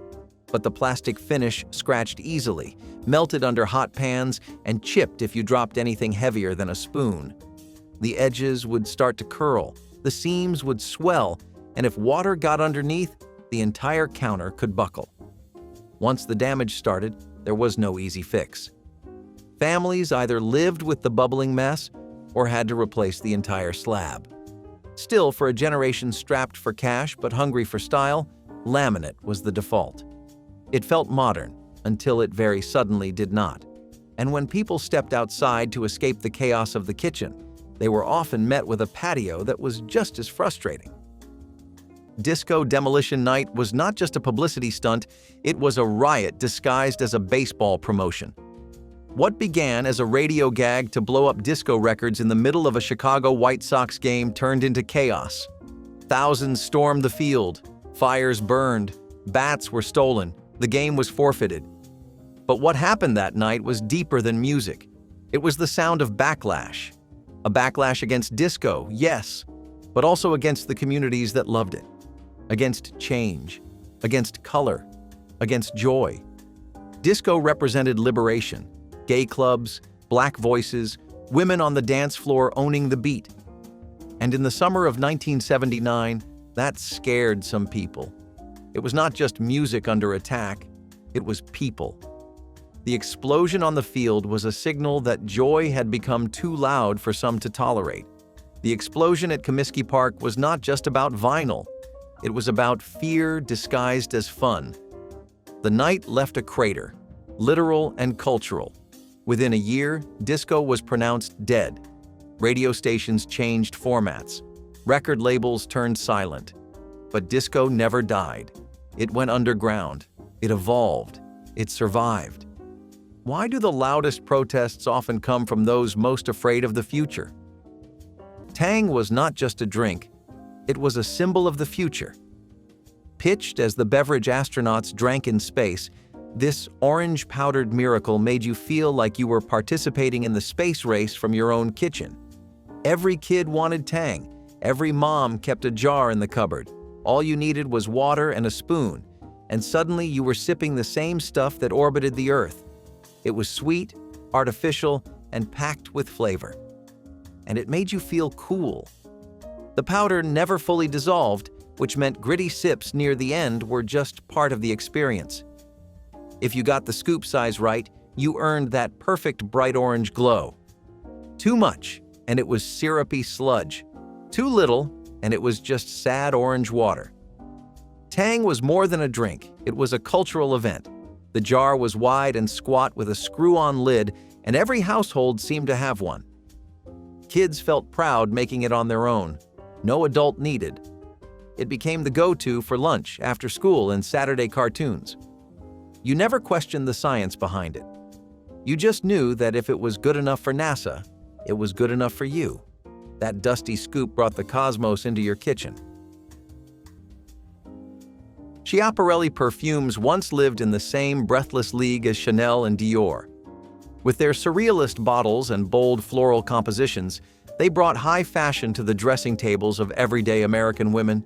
But the plastic finish scratched easily, melted under hot pans, and chipped if you dropped anything heavier than a spoon. The edges would start to curl, the seams would swell, and if water got underneath, the entire counter could buckle. Once the damage started, there was no easy fix. Families either lived with the bubbling mess or had to replace the entire slab. Still, for a generation strapped for cash but hungry for style, laminate was the default. It felt modern until it very suddenly did not. And when people stepped outside to escape the chaos of the kitchen, they were often met with a patio that was just as frustrating. Disco Demolition Night was not just a publicity stunt, it was a riot disguised as a baseball promotion. What began as a radio gag to blow up disco records in the middle of a Chicago White Sox game turned into chaos. Thousands stormed the field, fires burned, bats were stolen, the game was forfeited. But what happened that night was deeper than music. It was the sound of backlash. A backlash against disco, yes, but also against the communities that loved it. Against change, against color, against joy. Disco represented liberation, gay clubs, black voices, women on the dance floor owning the beat. And in the summer of 1979, that scared some people. It was not just music under attack, it was people. The explosion on the field was a signal that joy had become too loud for some to tolerate. The explosion at Comiskey Park was not just about vinyl. It was about fear disguised as fun. The night left a crater, literal and cultural. Within a year, disco was pronounced dead. Radio stations changed formats. Record labels turned silent. But disco never died. It went underground. It evolved. It survived. Why do the loudest protests often come from those most afraid of the future? Tang was not just a drink. It was a symbol of the future. Pitched as the beverage astronauts drank in space, this orange-powdered miracle made you feel like you were participating in the space race from your own kitchen. Every kid wanted Tang. Every mom kept a jar in the cupboard. All you needed was water and a spoon, and suddenly you were sipping the same stuff that orbited the Earth. It was sweet, artificial, and packed with flavor. And it made you feel cool. The powder never fully dissolved, which meant gritty sips near the end were just part of the experience. If you got the scoop size right, you earned that perfect bright orange glow. Too much, and it was syrupy sludge. Too little, and it was just sad orange water. Tang was more than a drink, it was a cultural event. The jar was wide and squat with a screw-on lid, and every household seemed to have one. Kids felt proud making it on their own. No adult needed. It became the go-to for lunch, after school, and Saturday cartoons. You never questioned the science behind it. You just knew that if it was good enough for NASA, it was good enough for you. That dusty scoop brought the cosmos into your kitchen. Schiaparelli perfumes once lived in the same breathless league as Chanel and Dior. With their surrealist bottles and bold floral compositions, they brought high fashion to the dressing tables of everyday American women.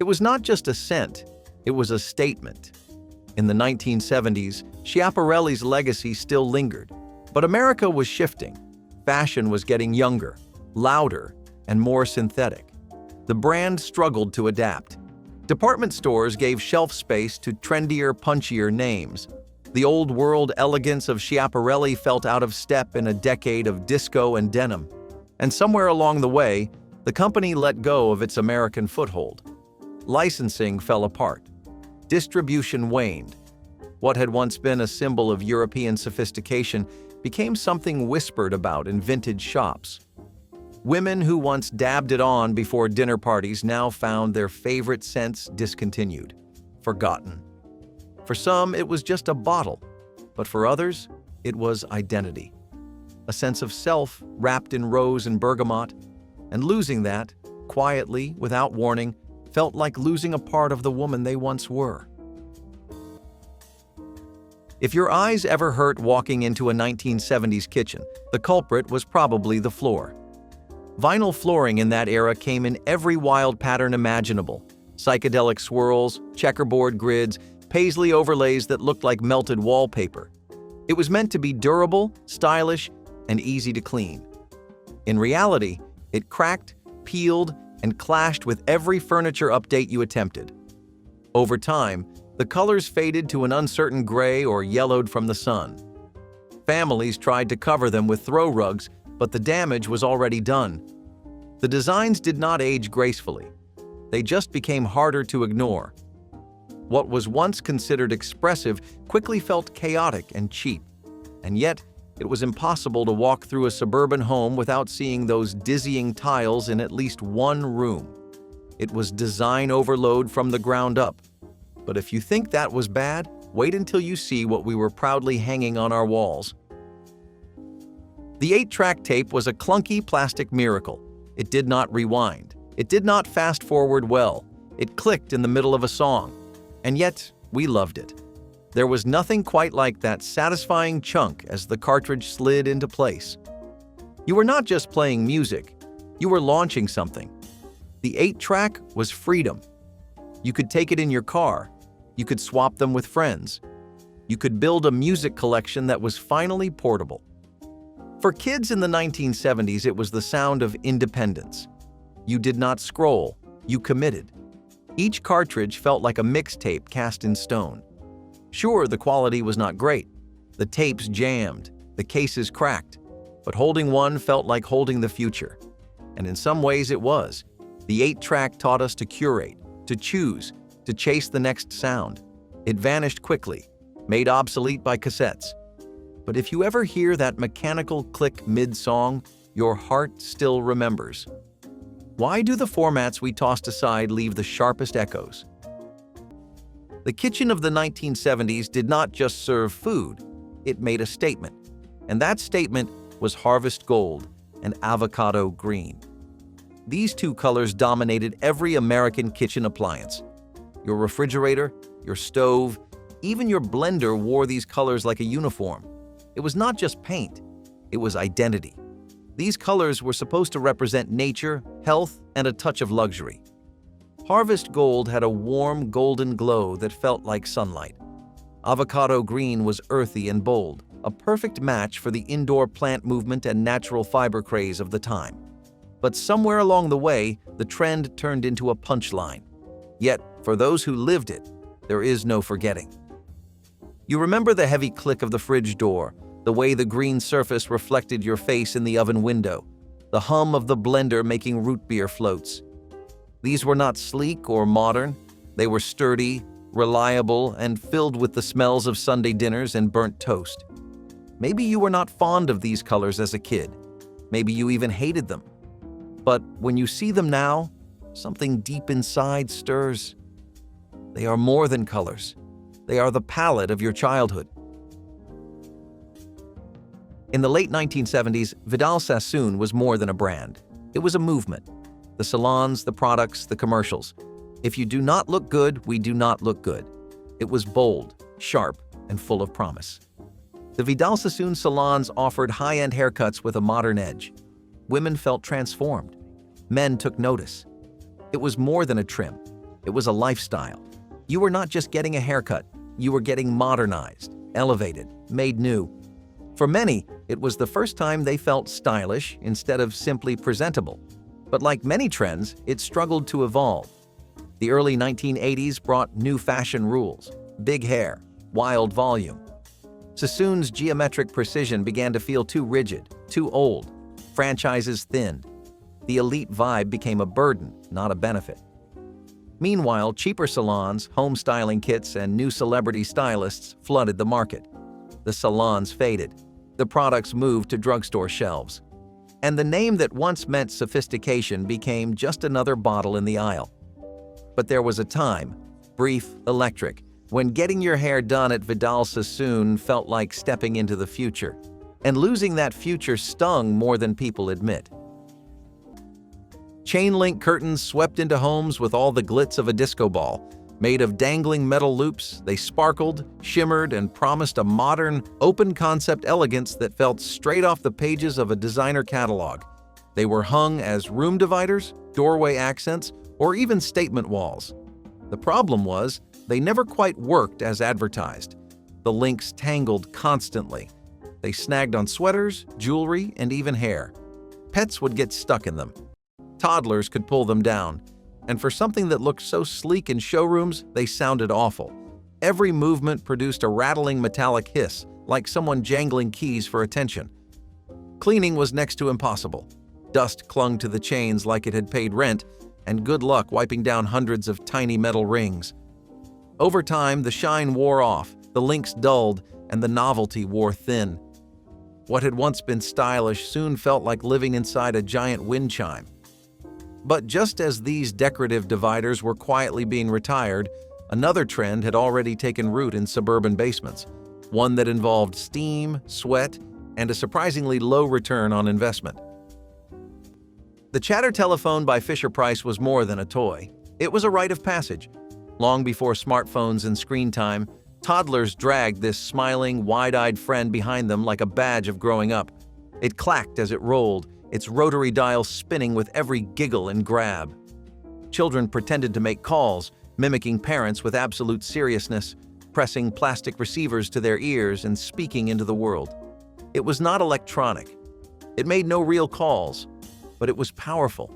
It was not just a scent, it was a statement. In the 1970s, Schiaparelli's legacy still lingered, but America was shifting. Fashion was getting younger, louder, and more synthetic. The brand struggled to adapt. Department stores gave shelf space to trendier, punchier names. The old-world elegance of Schiaparelli felt out of step in a decade of disco and denim. And somewhere along the way, the company let go of its American foothold. Licensing fell apart. Distribution waned. What had once been a symbol of European sophistication became something whispered about in vintage shops. Women who once dabbed it on before dinner parties now found their favorite scents discontinued, forgotten. For some, it was just a bottle, but for others, it was identity. A sense of self wrapped in rose and bergamot, and losing that, quietly, without warning, felt like losing a part of the woman they once were. If your eyes ever hurt walking into a 1970s kitchen, the culprit was probably the floor. Vinyl flooring in that era came in every wild pattern imaginable: psychedelic swirls, checkerboard grids, paisley overlays that looked like melted wallpaper. It was meant to be durable, stylish, and easy to clean. In reality, it cracked, peeled, and clashed with every furniture update you attempted. Over time, the colors faded to an uncertain gray or yellowed from the sun. Families tried to cover them with throw rugs, but the damage was already done. The designs did not age gracefully. They just became harder to ignore. What was once considered expressive quickly felt chaotic and cheap. And yet, it was impossible to walk through a suburban home without seeing those dizzying tiles in at least one room. It was design overload from the ground up. But if you think that was bad, wait until you see what we were proudly hanging on our walls. The 8-track tape was a clunky plastic miracle. It did not rewind. It did not fast forward well. It clicked in the middle of a song. And yet, we loved it. There was nothing quite like that satisfying chunk as the cartridge slid into place. You were not just playing music, you were launching something. The 8-track was freedom. You could take it in your car. You could swap them with friends. You could build a music collection that was finally portable. For kids in the 1970s, it was the sound of independence. You did not scroll, you committed. Each cartridge felt like a mixtape cast in stone. Sure, the quality was not great. The tapes jammed, the cases cracked, but holding one felt like holding the future. And in some ways it was. The 8-track taught us to curate, to choose, to chase the next sound. It vanished quickly, made obsolete by cassettes. But if you ever hear that mechanical click mid-song, your heart still remembers. Why do the formats we tossed aside leave the sharpest echoes? The kitchen of the 1970s did not just serve food, it made a statement. And that statement was harvest gold and avocado green. These two colors dominated every American kitchen appliance. Your refrigerator, your stove, even your blender wore these colors like a uniform. It was not just paint, it was identity. These colors were supposed to represent nature, health, and a touch of luxury. Harvest gold had a warm golden glow that felt like sunlight. Avocado green was earthy and bold, a perfect match for the indoor plant movement and natural fiber craze of the time. But somewhere along the way, the trend turned into a punchline. Yet, for those who lived it, there is no forgetting. You remember the heavy click of the fridge door, the way the green surface reflected your face in the oven window, the hum of the blender making root beer floats. These were not sleek or modern. They were sturdy, reliable, and filled with the smells of Sunday dinners and burnt toast. Maybe you were not fond of these colors as a kid. Maybe you even hated them. But when you see them now, something deep inside stirs. They are more than colors. They are the palette of your childhood. In the late 1970s, Vidal-Sassoon was more than a brand. It was a movement. The salons, the products, the commercials. If you do not look good, we do not look good. It was bold, sharp, and full of promise. The Vidal-Sassoon salons offered high-end haircuts with a modern edge. Women felt transformed. Men took notice. It was more than a trim. It was a lifestyle. You were not just getting a haircut. You were getting modernized, elevated, made new. For many, it was the first time they felt stylish instead of simply presentable. But like many trends, it struggled to evolve. The early 1980s brought new fashion rules, big hair, wild volume. Sassoon's geometric precision began to feel too rigid, too old. Franchises thinned. The elite vibe became a burden, not a benefit. Meanwhile, cheaper salons, home styling kits, and new celebrity stylists flooded the market. The salons faded. The products moved to drugstore shelves. And the name that once meant sophistication became just another bottle in the aisle. But there was a time, brief, electric, when getting your hair done at Vidal-Sassoon felt like stepping into the future. And losing that future stung more than people admit. Chain-link curtains swept into homes with all the glitz of a disco ball. Made of dangling metal loops, they sparkled, shimmered, and promised a modern, open-concept elegance that felt straight off the pages of a designer catalog. They were hung as room dividers, doorway accents, or even statement walls. The problem was, they never quite worked as advertised. The links tangled constantly. They snagged on sweaters, jewelry, and even hair. Pets would get stuck in them. Toddlers could pull them down. And for something that looked so sleek in showrooms, they sounded awful. Every movement produced a rattling metallic hiss, like someone jangling keys for attention. Cleaning was next to impossible. Dust clung to the chains like it had paid rent, and good luck wiping down hundreds of tiny metal rings. Over time, the shine wore off, the links dulled, and the novelty wore thin. What had once been stylish soon felt like living inside a giant wind chime. But just as these decorative dividers were quietly being retired, another trend had already taken root in suburban basements, one that involved steam, sweat, and a surprisingly low return on investment. The chatter telephone by Fisher-Price was more than a toy. It was a rite of passage. Long before smartphones and screen time, toddlers dragged this smiling, wide-eyed friend behind them like a badge of growing up. It clacked as it rolled, its rotary dial spinning with every giggle and grab. Children pretended to make calls, mimicking parents with absolute seriousness, pressing plastic receivers to their ears and speaking into the world. It was not electronic. It made no real calls, but it was powerful.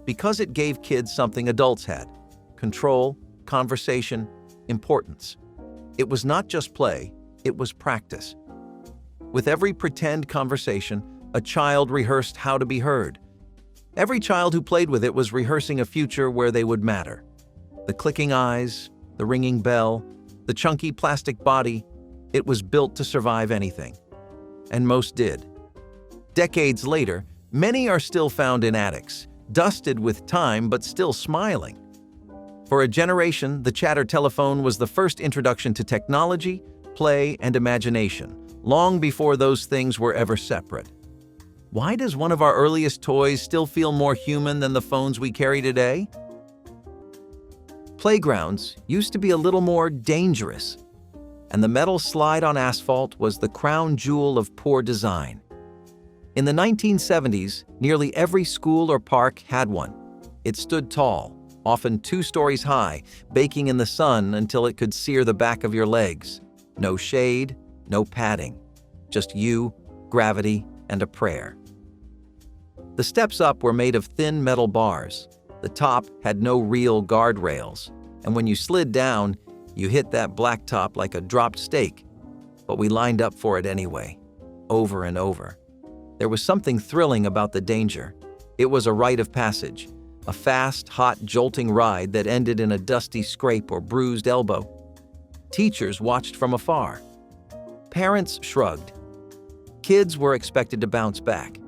Because it gave kids something adults had: control, conversation, importance. It was not just play, it was practice. With every pretend conversation, a child rehearsed how to be heard. Every child who played with it was rehearsing a future where they would matter. The clicking eyes, the ringing bell, the chunky plastic body, it was built to survive anything. And most did. Decades later, many are still found in attics, dusted with time but still smiling. For a generation, the chatter telephone was the first introduction to technology, play, and imagination, long before those things were ever separate. Why does one of our earliest toys still feel more human than the phones we carry today? Playgrounds used to be a little more dangerous, and the metal slide on asphalt was the crown jewel of poor design. In the 1970s, nearly every school or park had one. It stood tall, often 2 stories high, baking in the sun until it could sear the back of your legs. No shade, no padding, just you, gravity, and a prayer. The steps up were made of thin metal bars. The top had no real guardrails, and when you slid down, you hit that blacktop like a dropped steak. But we lined up for it anyway, over and over. There was something thrilling about the danger. It was a rite of passage, a fast, hot, jolting ride that ended in a dusty scrape or bruised elbow. Teachers watched from afar. Parents shrugged. Kids were expected to bounce back.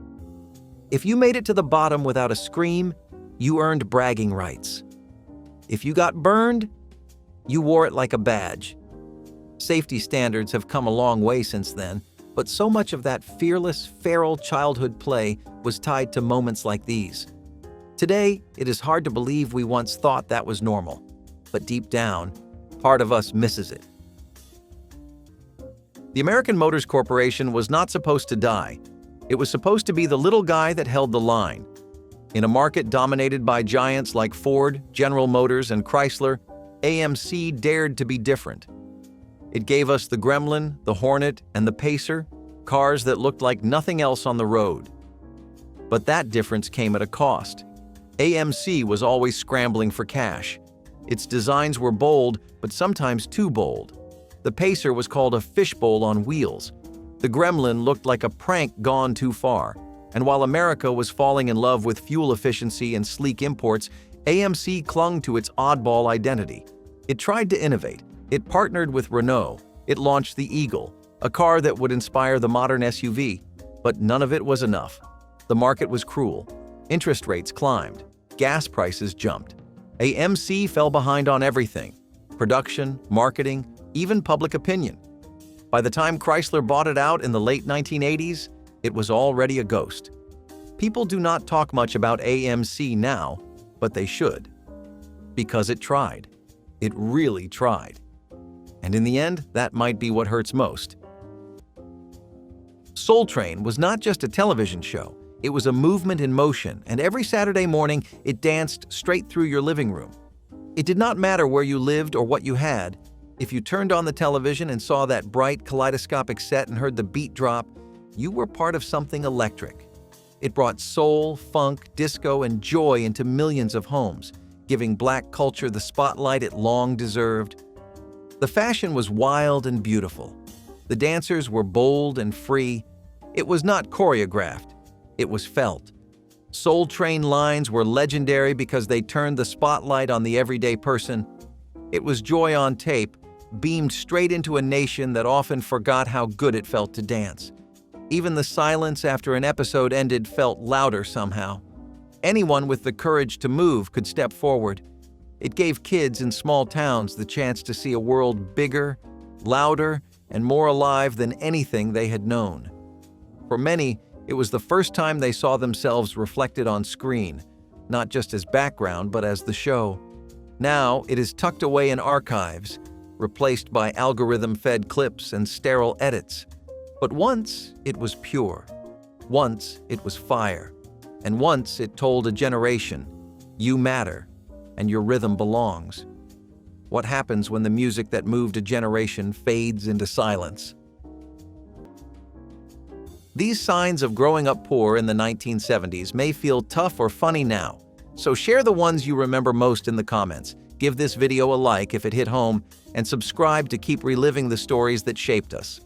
If you made it to the bottom without a scream, you earned bragging rights. If you got burned, you wore it like a badge. Safety standards have come a long way since then, but so much of that fearless, feral childhood play was tied to moments like these. Today, it is hard to believe we once thought that was normal, but deep down, part of us misses it. The American Motors Corporation was not supposed to die. It was supposed to be the little guy that held the line. In a market dominated by giants like Ford, General Motors, and Chrysler, AMC dared to be different. It gave us the Gremlin, the Hornet, and the Pacer, cars that looked like nothing else on the road. But that difference came at a cost. AMC was always scrambling for cash. Its designs were bold, but sometimes too bold. The Pacer was called a fishbowl on wheels. The Gremlin looked like a prank gone too far. And while America was falling in love with fuel efficiency and sleek imports, AMC clung to its oddball identity. It tried to innovate. It partnered with Renault. It launched the Eagle, a car that would inspire the modern SUV. But none of it was enough. The market was cruel. Interest rates climbed. Gas prices jumped. AMC fell behind on everything: production, marketing, even public opinion. By the time Chrysler bought it out in the late 1980s, it was already a ghost. People do not talk much about AMC now, but they should. Because it tried. It really tried. And in the end, that might be what hurts most. Soul Train was not just a television show. It was a movement in motion, and every Saturday morning, it danced straight through your living room. It did not matter where you lived or what you had. If you turned on the television and saw that bright kaleidoscopic set and heard the beat drop, you were part of something electric. It brought soul, funk, disco, and joy into millions of homes, giving Black culture the spotlight it long deserved. The fashion was wild and beautiful. The dancers were bold and free. It was not choreographed. It was felt. Soul Train lines were legendary because they turned the spotlight on the everyday person. It was joy on tape, beamed straight into a nation that often forgot how good it felt to dance. Even the silence after an episode ended felt louder somehow. Anyone with the courage to move could step forward. It gave kids in small towns the chance to see a world bigger, louder, and more alive than anything they had known. For many, it was the first time they saw themselves reflected on screen, not just as background, but as the show. Now, it is tucked away in archives, replaced by algorithm-fed clips and sterile edits. But once, it was pure. Once it was fire, and once it told a generation, you matter, and your rhythm belongs. What happens when the music that moved a generation fades into silence? These signs of growing up poor in the 1970s may feel tough or funny now, so share the ones you remember most in the comments. Give this video a like if it hit home, and subscribe to keep reliving the stories that shaped us.